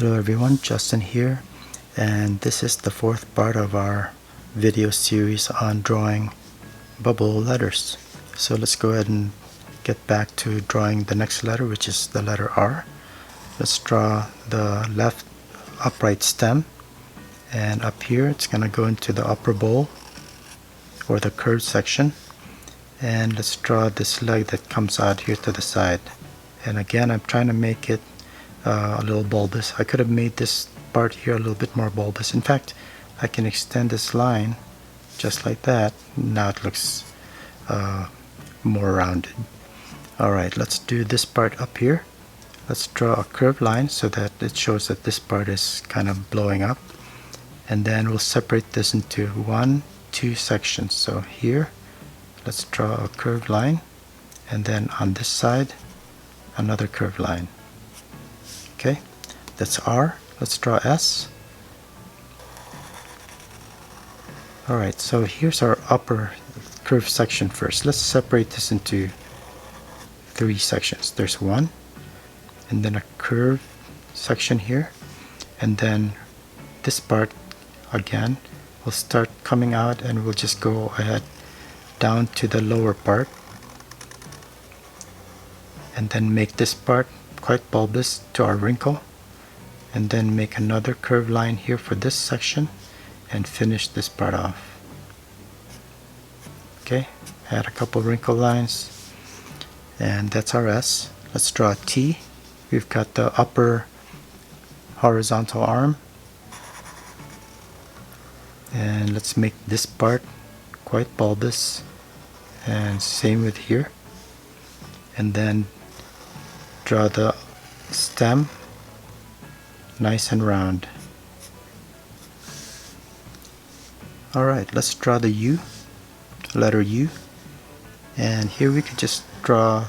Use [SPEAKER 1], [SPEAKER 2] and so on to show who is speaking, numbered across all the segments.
[SPEAKER 1] Hello everyone, Justin here, and this is the fourth part of our video series on drawing bubble letters. So let's go ahead and get back to drawing the next letter, which is the letter R. Let's draw the left upright stem, and up here it's going to go into the upper bowl or the curved section, and let's draw this leg that comes out here to the side. And again, I'm trying to make it a little bulbous. I could have made this part here a little bit more bulbous. In fact, I can extend this line just like that. Now it looks more rounded. Alright, let's do this part up here. Let's draw a curved line so that it shows that this part is kind of blowing up, and then we'll separate this into two sections. So here, let's draw a curved line, and then on this side another curved line. Okay, that's R. Let's draw S. Alright, so here's our upper curved section first. Let's separate this into three sections. There's one, and then a curved section here, and then this part again will start coming out, and we'll just go ahead down to the lower part, and then make this part quite bulbous to our wrinkle, and then make another curved line here for this section and finish this part off. Okay, add a couple wrinkle lines, and that's our S. Let's draw a T. We've got the upper horizontal arm, and let's make this part quite bulbous, and same with here, and then draw the stem nice and round. Alright, let's draw the U, letter U, and here we could just draw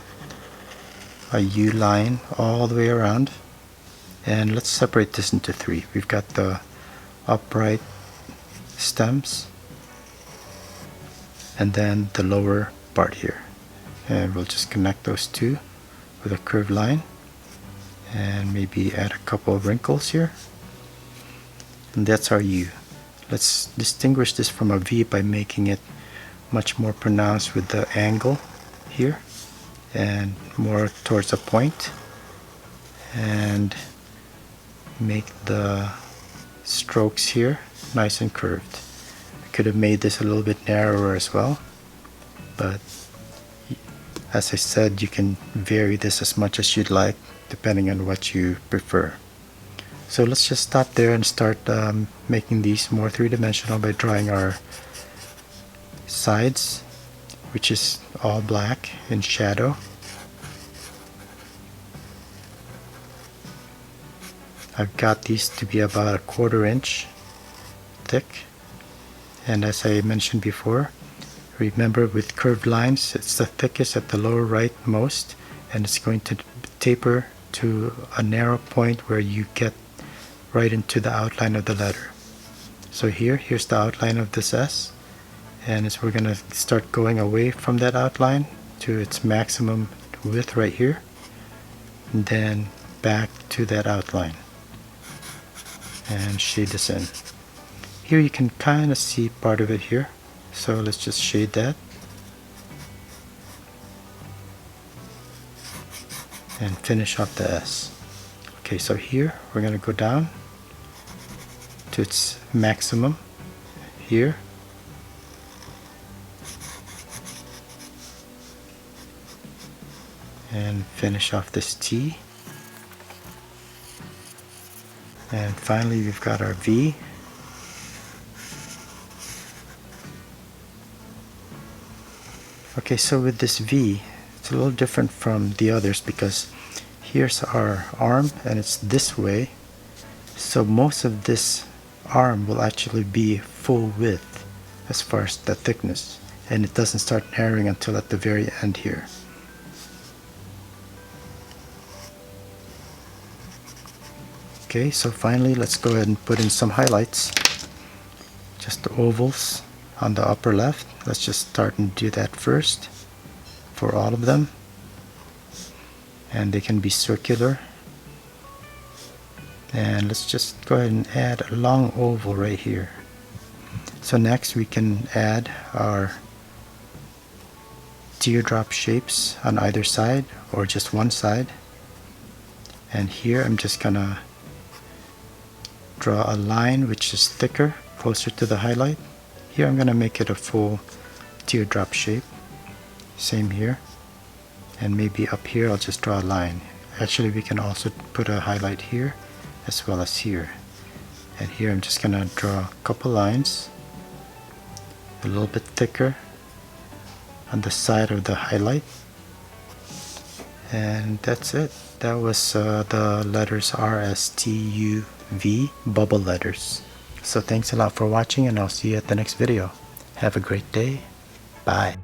[SPEAKER 1] a U line all the way around, and let's separate this into three. We've got the upright stems, and then the lower part here, and we'll just connect those two with a curved line, and maybe add a couple of wrinkles here, and that's our U. Let's distinguish this from a V by making it much more pronounced with the angle here and more towards a point, and make the strokes here nice and curved. I could have made this a little bit narrower as well, but as I said, you can vary this as much as you'd like depending on what you prefer. So let's just stop there and start making these more three-dimensional by drawing our sides, which is all black in shadow. I've got these to be about 1/4 inch thick, and as I mentioned before, remember with curved lines, it's the thickest at the lower right most, and it's going to taper to a narrow point where you get right into the outline of the letter. So here's the outline of this S, and as we're going to start going away from that outline to its maximum width right here, and then back to that outline, and shade this in. Here you can kind of see part of it here, so let's just shade that and finish off the S. Okay, so here we're going to go down to its maximum here, and finish off this T, and finally we've got our V. Okay, so with this V, it's a little different from the others because here's our arm and it's this way, so most of this arm will actually be full width as far as the thickness, and it doesn't start narrowing until at the very end here. Okay, so finally let's go ahead and put in some highlights, just the ovals on the upper left. Let's just start and do that first for all of them, and they can be circular And let's just go ahead and add a long oval right here. So next we can add our teardrop shapes on either side or just one side. And here I'm just gonna draw a line which is thicker, closer to the highlight. Here I'm gonna make it a full teardrop shape. Same here. And maybe up here I'll just draw a line. Actually, we can also put a highlight here as well as here. And here I'm just gonna draw a couple lines, a little bit thicker on the side of the highlight. And that's it. That was the letters R, S, T, U, V, bubble letters. So thanks a lot for watching, and I'll see you at the next video. Have a great day. Bye.